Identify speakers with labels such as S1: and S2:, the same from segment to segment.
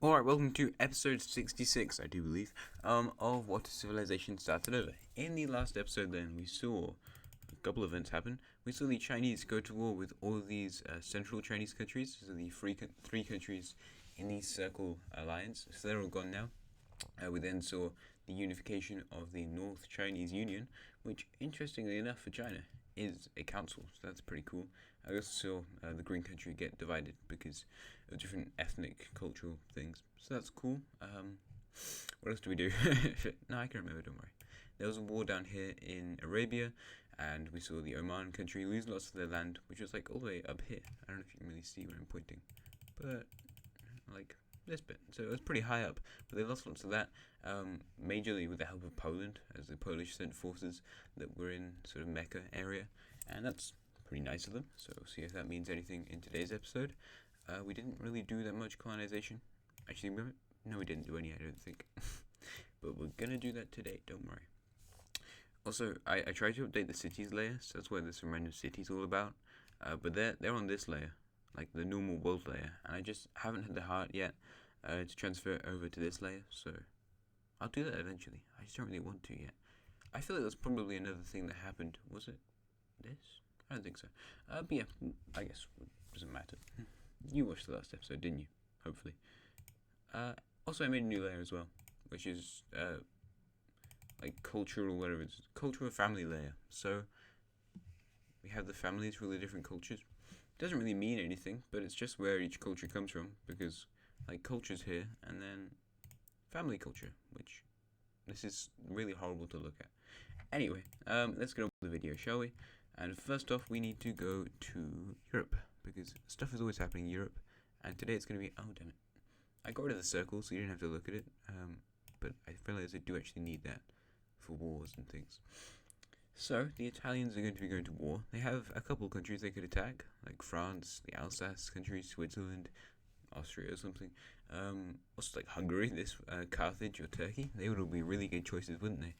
S1: Alright, welcome to episode 66, I do believe, of What Civilization Started Over. In the last episode then, we saw a couple events happen. We saw the Chinese go to war with all of these central Chinese countries, so the three countries in the Circle Alliance, so they're all gone now. We then saw the unification of the North Chinese Union, which, interestingly enough for China, is a council, so that's pretty cool. I also saw the Green Country get divided because of different ethnic, cultural things, so that's cool. What else do we do? No, I can remember, don't worry. There was a war down here in Arabia, and we saw the Oman country lose lots of their land, which was like all the way up here. I don't know if you can really see where I'm pointing, but like this bit. So it was pretty high up, but they lost lots of that, majorly with the help of Poland, as the Polish sent forces that were in sort of Mecca area, and that's pretty nice of them. So we'll see if that means anything in today's episode. We didn't really do that much colonization. Actually, no, we didn't do any, I don't think. But we're gonna do that today, don't worry. Also, I tried to update the cities layer, so that's what this random cities all about. But they're on this layer, like the normal world layer, and I just haven't had the heart yet to transfer it over to this layer, so I'll do that eventually. I just don't really want to yet. I feel like that's probably another thing that happened. Was it this? I don't think so. But yeah, I guess it doesn't matter. You watched the last episode, didn't you? Hopefully. Also, I made a new layer as well, which is like cultural, whatever it's cultural family layer. So we have the families for the different cultures. Doesn't really mean anything, but it's just where each culture comes from, because like culture's here, and then family culture, which this is really horrible to look at. Anyway, let's get on with the video, shall we? And first off, we need to go to Europe, because stuff is always happening in Europe, and today it's going to be, oh damn it, I got rid of the circle so you didn't have to look at it, but I realize I do actually need that for wars and things. So, the Italians are going to be going to war. They have a couple of countries they could attack, like France, the Alsace countries, Switzerland, Austria or something. Also like Hungary, Carthage or Turkey. They would all be really good choices, wouldn't they?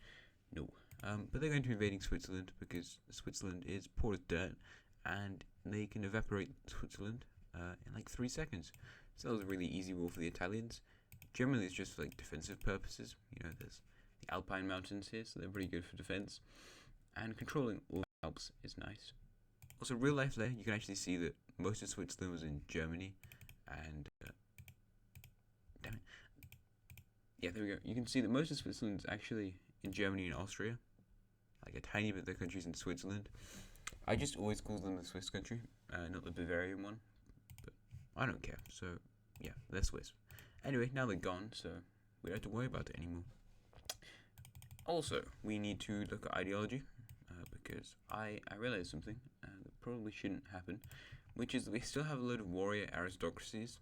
S1: No. But they're going to be invading Switzerland because Switzerland is poor as dirt, and they can evaporate Switzerland in like 3 seconds. So that was a really easy war for the Italians. Generally, it's just for like defensive purposes. You know, there's the Alpine mountains here, so they're pretty good for defense. And controlling all the Alps is nice. Also, real life there, you can actually see that most of Switzerland was in Germany, and damn it, yeah, there we go. You can see that most of Switzerland is actually in Germany and Austria, like a tiny bit of the countries in Switzerland. I just always call them the Swiss country, not the Bavarian one, but I don't care. So yeah, they're Swiss. Anyway, now they're gone, so we don't have to worry about it anymore. Also, we need to look at ideology, because I realized something that probably shouldn't happen, which is that we still have a load of warrior aristocracies,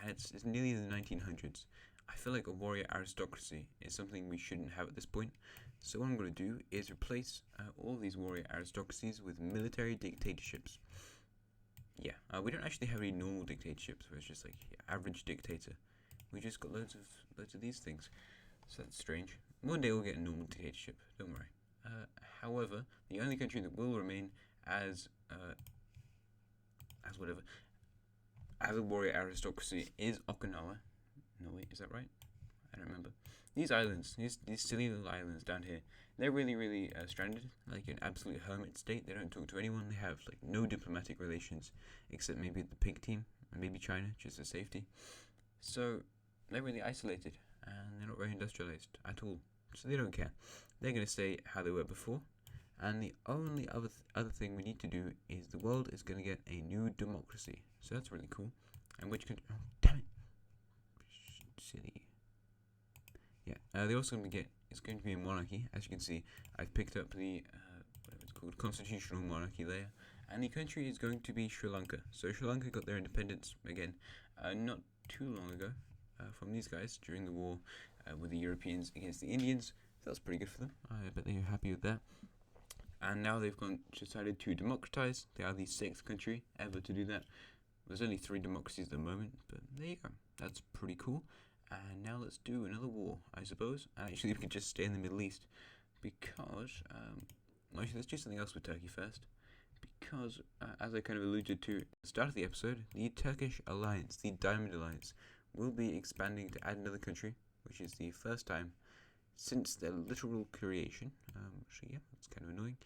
S1: and it's nearly the 1900s. I feel like a warrior aristocracy is something we shouldn't have at this point, so what I'm going to do is replace all these warrior aristocracies with military dictatorships. Yeah, we don't actually have any normal dictatorships where it's just like average dictator. We just got loads of these things, so that's strange. One day we'll get a normal dictatorship, don't worry. However, the only country that will remain as a warrior aristocracy is Okinawa. No wait, is that right? I don't remember. These islands, these silly little islands down here, they're really stranded, like an absolute hermit state. They don't talk to anyone. They have like no diplomatic relations, except maybe the pink team and maybe China, just for safety. So they're really isolated, and they're not very industrialized at all. So they don't care. They're going to stay how they were before. And the only other thing we need to do is the world is going to get a new democracy. So that's really cool. And which country? Oh, damn it. Silly. Yeah. They're also going to get, it's going to be a monarchy. As you can see, I've picked up the, whatever it's called, constitutional monarchy layer. And the country is going to be Sri Lanka. So Sri Lanka got their independence, again, not too long ago, from these guys during the war with the Europeans against the Indians. So that's pretty good for them. I bet they're happy with that. And now they've decided to democratize. They are the 6th country ever to do that. There's only 3 democracies at the moment, but there you go. That's pretty cool. And now let's do another war, I suppose. And actually, we could just stay in the Middle East, because actually, let's do something else with Turkey first. Because, as I kind of alluded to at the start of the episode, the Turkish alliance, the Diamond Alliance, will be expanding to add another country, which is the first time since their literal creation. So yeah, it's kind of annoying.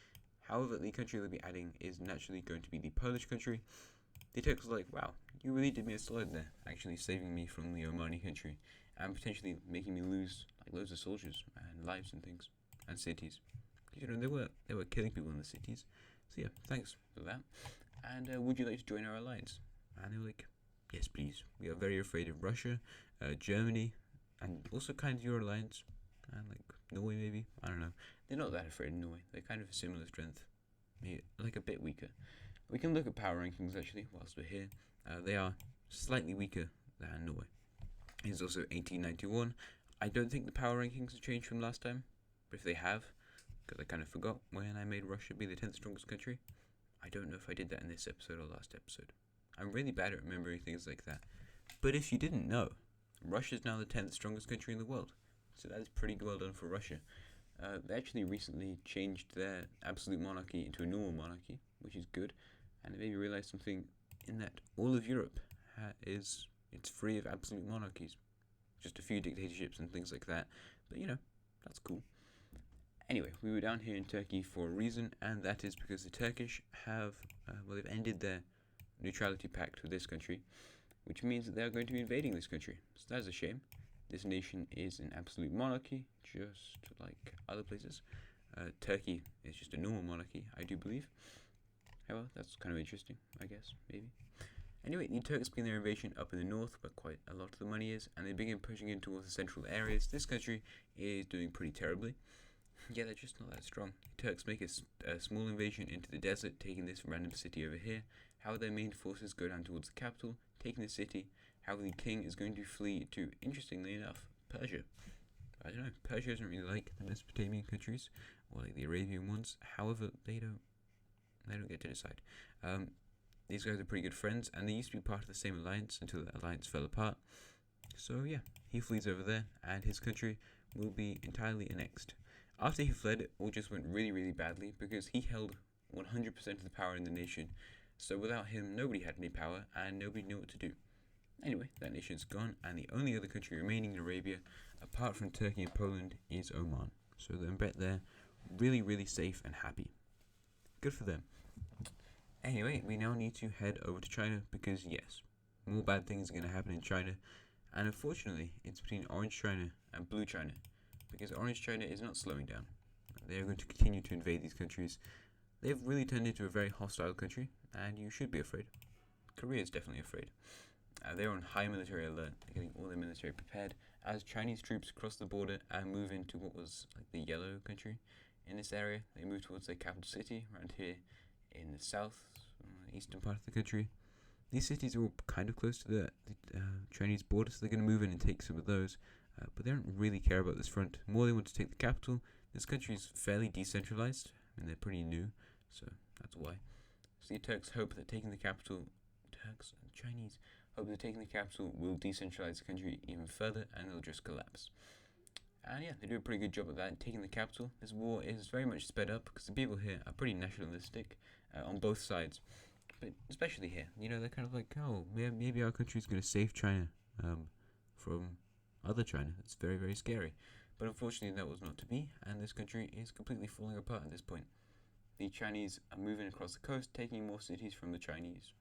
S1: However, the country they'll be adding is naturally going to be the Polish country. The Turks was like, wow, you really did me a solid there, actually saving me from the Omani country and potentially making me lose like loads of soldiers and lives and things and cities. You know, they were killing people in the cities. So yeah, thanks for that. And would you like to join our alliance? And they were like, yes, please. We are very afraid of Russia, Germany, and also kind of your alliance. And like Norway, maybe. I don't know. They're not that afraid of Norway. They're kind of a similar strength, maybe like a bit weaker. We can look at power rankings actually whilst we're here. They are slightly weaker than Norway. It's also 1891. I don't think the power rankings have changed from last time, but if they have, because I kind of forgot when I made Russia be the 10th strongest country. I don't know if I did that in this episode or last episode. I'm really bad at remembering things like that. But if you didn't know, Russia is now the 10th strongest country in the world. So that is pretty well done for Russia. They actually recently changed their absolute monarchy into a normal monarchy, which is good. And they made me realize something in that all of Europe it's free of absolute monarchies. Just a few dictatorships and things like that. But you know, that's cool. Anyway, we were down here in Turkey for a reason, and that is because the Turkish have, they've ended their neutrality pact with this country, which means that they are going to be invading this country. So that's a shame. This nation is an absolute monarchy, just like other places. Turkey is just a normal monarchy, I do believe. However, that's kind of interesting, I guess, maybe. Anyway, the Turks begin their invasion up in the north, where quite a lot of the money is, and they begin pushing in towards the central areas. This country is doing pretty terribly. Yeah, they're just not that strong. The Turks make a small invasion into the desert, taking this random city over here. How their main forces go down towards the capital, taking the city. How the king is going to flee to, interestingly enough, Persia. I don't know, Persia isn't really like the Mesopotamian countries, or like the Arabian ones. However, they don't get to decide. These guys are pretty good friends, and they used to be part of the same alliance until the alliance fell apart. So yeah, he flees over there, and his country will be entirely annexed. After he fled, it all just went really, really badly because he held 100% of the power in the nation. So without him, nobody had any power and nobody knew what to do. Anyway, that nation's gone, and the only other country remaining in Arabia, apart from Turkey and Poland, is Oman. So they're really, really safe and happy. Good for them. Anyway, we now need to head over to China because, yes, more bad things are going to happen in China. And unfortunately, it's between Orange China and Blue China, because Orange China is not slowing down. They are going to continue to invade these countries. They've really turned into a very hostile country, and you should be afraid. Korea is definitely afraid. They're on high military alert, getting all their military prepared as Chinese troops cross the border and move into what was like the yellow country. In this area, they move towards their capital city, around here in the south, eastern part of the country. These cities are all kind of close to the Chinese border, so they're going to move in and take some of those. But they don't really care about this front. More they want to take the capital. This country is fairly decentralized, and they're pretty new, so that's why. So the Turks hope that taking the capital, Turks and Chinese hope that taking the capital will decentralize the country even further, and it'll just collapse. And yeah, they do a pretty good job of that. Taking the capital, this war is very much sped up because the people here are pretty nationalistic on both sides, but especially here. You know, they're kind of like, oh, maybe our country's going to save China from other China. It's very, very scary. But unfortunately, that was not to be, and this country is completely falling apart at this point. The Chinese are moving across the coast, taking more cities from the Chinese.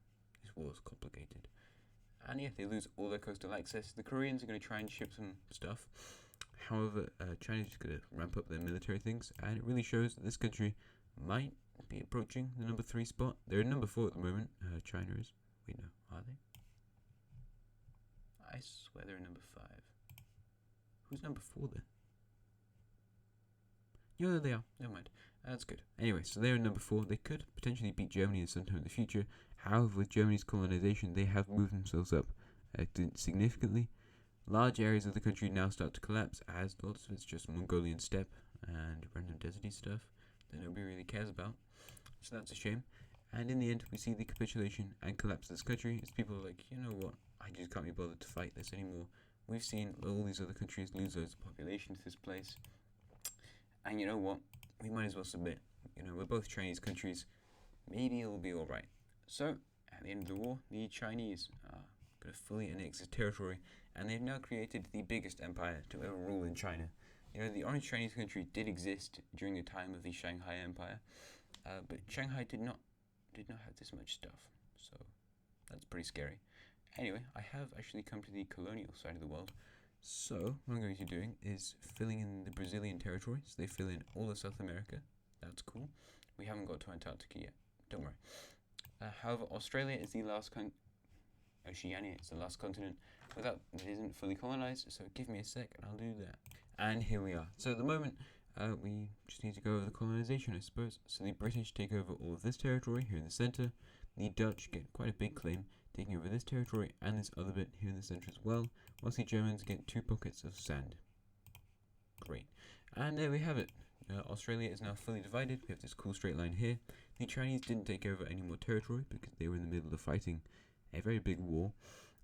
S1: This war is complicated. And yeah, they lose all their coastal access. The Koreans are going to try and ship some stuff. However, China's just going to ramp up their military things, and it really shows that this country might be approaching the number 3 spot. They're in number 4 at the moment. China is. Wait, no, are they? I swear they're in number 5. Who's number 4 then? Yeah, there they are. Never mind. That's good. Anyway, so they're in number 4. They could potentially beat Germany in sometime in the future. However, with Germany's colonization, they have moved themselves up significantly. Large areas of the country now start to collapse, as lots of it's just Mongolian steppe and random deserty stuff that nobody really cares about. So that's a shame. And in the end, we see the capitulation and collapse of this country as people are like, you know what, I just can't be bothered to fight this anymore. We've seen all these other countries lose loads of population to this place. And you know what, we might as well submit. You know, we're both Chinese countries. Maybe it'll be alright. So, at the end of the war, the Chinese are going to fully annex this territory and they've now created the biggest empire to ever rule in China. The Orange Chinese country did exist during the time of the Shanghai Empire, but Shanghai did not have this much stuff, so that's pretty scary. Anyway, I have actually come to the colonial side of the world. So what I'm going to be doing is filling in the Brazilian territory. So they fill in all of South America. That's cool. We haven't got to Antarctica yet. Don't worry. However, Australia is the last Oceania is the last continent without it isn't fully colonized. So give me a sec and I'll do that. And here we are. So at the moment, we just need to go over the colonization, I suppose. So the British take over all of this territory here in the center. The Dutch get quite a big claim, taking over this territory and this other bit here in the center as well, whilst the Germans get 2 pockets of sand. Great. And there we have it. Australia is now fully divided. We have this cool straight line here. The Chinese didn't take over any more territory because they were in the middle of fighting a very big war.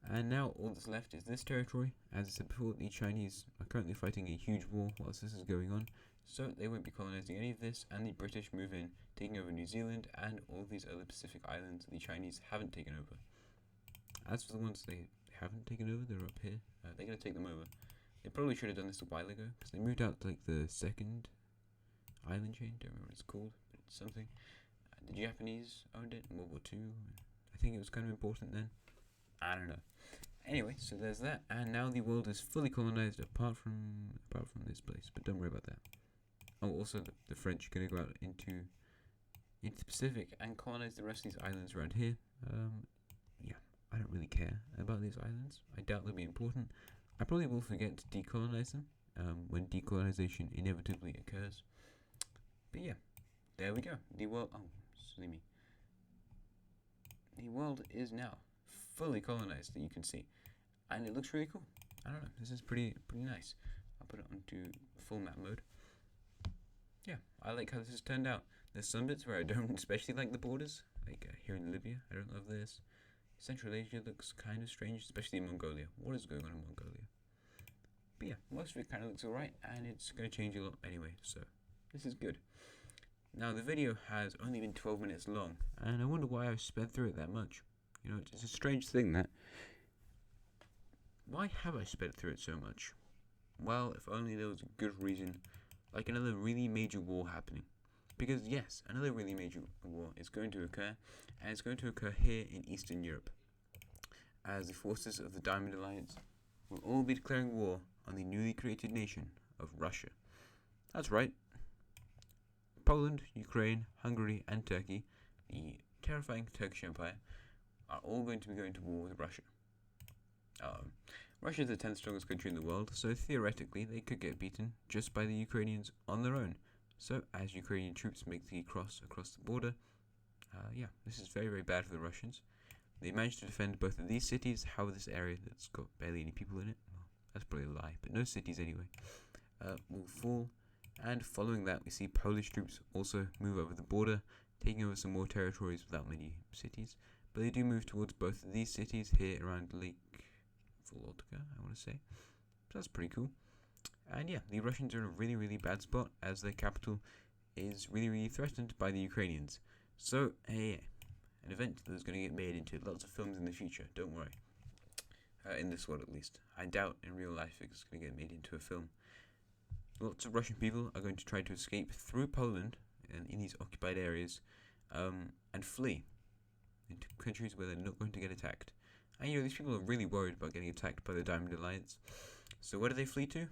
S1: And now all that's left is this territory. As I said before, the Chinese are currently fighting a huge war whilst this is going on, so they won't be colonizing any of this, and the British move in, taking over New Zealand and all these other Pacific islands the Chinese haven't taken over. As for the ones they haven't taken over, they're up here. They're going to take them over. They probably should have done this a while ago, because they moved out to like the second island chain. Don't remember what it's called, but it's something. The Japanese owned it in World War II. I think it was kind of important then. I don't know. Anyway, so there's that, and now the world is fully colonized apart from this place. But don't worry about that. Oh, also the French are going to go out into the Pacific and colonize the rest of these islands around here. Yeah, I don't really care about these islands. I doubt they'll be important. I probably will forget to decolonize them when decolonization inevitably occurs. But yeah, there we go. The world. Oh, silly me. The world is now fully colonized, that you can see, and it looks really cool. I don't know. This is pretty nice. I'll put it onto full map mode. Yeah, I like how this has turned out. There's some bits where I don't especially like the borders, like here in Libya. I don't love this. Central Asia looks kind of strange, especially in Mongolia. What is going on in Mongolia? But yeah, most of it kind of looks alright, and it's going to change a lot anyway, so this is good. Now, the video has only been 12 minutes long, and I wonder why I've sped through it that much. It's a strange thing that... Why have I sped through it so much? Well, if only there was a good reason, like another really major war happening. Because yes, another really major war is going to occur, and it's going to occur here in Eastern Europe, as the forces of the Diamond Alliance will all be declaring war on the newly created nation of Russia. That's right. Poland, Ukraine, Hungary, and Turkey, the terrifying Turkish Empire, are all going to be going to war with Russia. Russia is the 10th strongest country in the world, so theoretically they could get beaten just by the Ukrainians on their own. So as Ukrainian troops make the cross across the border, yeah, this is very, very bad for the Russians. They managed to defend both of these cities. However, this area that's got barely any people in it, well, that's probably a lie, but no cities anyway, will fall. And following that, we see Polish troops also move over the border, taking over some more territories without many cities. But they do move towards both of these cities here around Lake Volodka, I want to say. So that's pretty cool. And yeah, the Russians are in a really, really bad spot as their capital is really, really threatened by the Ukrainians. So, an event that's going to get made into lots of films in the future, don't worry. In this world at least. I doubt in real life it's going to get made into a film. Lots of Russian people are going to try to escape through Poland and in these occupied areas and flee into countries where they're not going to get attacked. And these people are really worried about getting attacked by the Diamond Alliance. So where do they flee to?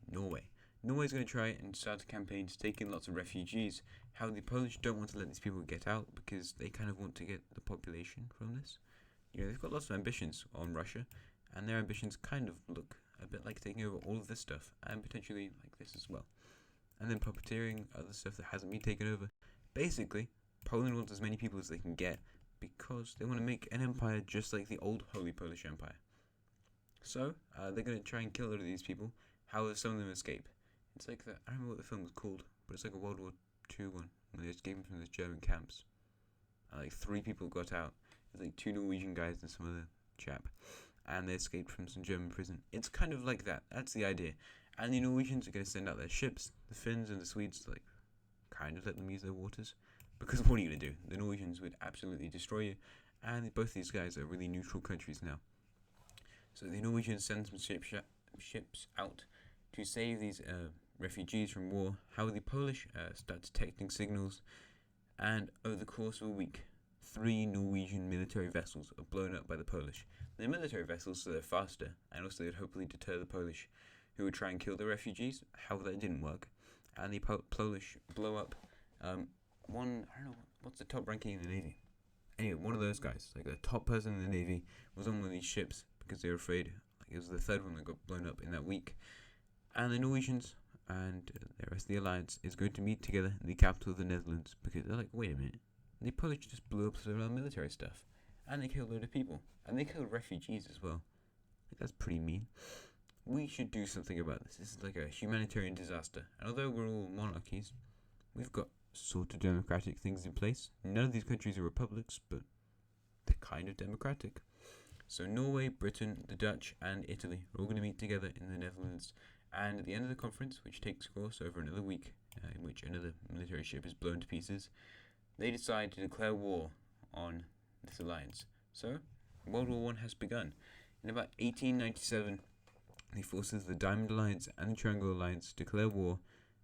S1: Norway. Norway's going to try and start a campaign to take in lots of refugees. How the Polish don't want to let these people get out because they kind of want to get the population from this. They've got lots of ambitions on Russia, and their ambitions kind of look a bit like taking over all of this stuff, and potentially like this as well. And then puppeteering other stuff that hasn't been taken over. Basically, Poland wants as many people as they can get because they want to make an empire just like the old Holy Polish Empire. So, they're going to try and kill a lot of these people. However, some of them escape. It's like I don't remember what the film was called, but it's like a World War II one, when they escaped from those German camps. And like 3 people got out. There's like 2 Norwegian guys and some other chap. And they escaped from some German prison. It's kind of like that. That's the idea. And the Norwegians are going to send out their ships. The Finns and the Swedes to kind of let them use their waters. Because what are you going to do? The Norwegians would absolutely destroy you. And both these guys are really neutral countries now. So the Norwegians send some ships out to save these refugees from war. How the Polish start detecting signals, and over the course of a week, 3 Norwegian military vessels are blown up by the Polish. They're military vessels, so they're faster, and also they'd hopefully deter the Polish, who would try and kill the refugees. However, that didn't work, and the Polish blow up one. I don't know what's the top ranking in the Navy. Anyway, one of those guys, like the top person in the Navy, was on one of these ships because they were afraid. Like it was the third one that got blown up in that week, and the Norwegians and the rest of the alliance is going to meet together in the capital of the Netherlands because they're like, wait a minute, the Polish just blew up some of our military stuff, and they killed a load of people, and they killed refugees as well. Like, that's pretty mean. We should do something about this. This is like a humanitarian disaster, and although we're all monarchies, we've got sort of democratic things in place. None of these countries are republics, but they're kind of democratic. So Norway, Britain, the Dutch, and Italy are all going to meet together in the Netherlands. And at the end of the conference, which takes course over another week, in which another military ship is blown to pieces, they decide to declare war on this alliance. So, World War I has begun. In about 1897, the forces of the Diamond Alliance and the Triangle Alliance declare war.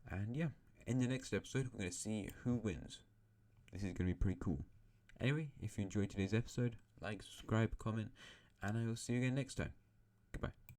S1: And yeah, in the next episode, we're going to see who wins. This is going to be pretty cool. Anyway, if you enjoyed today's episode, like, subscribe, comment, and I will see you again next time. Goodbye.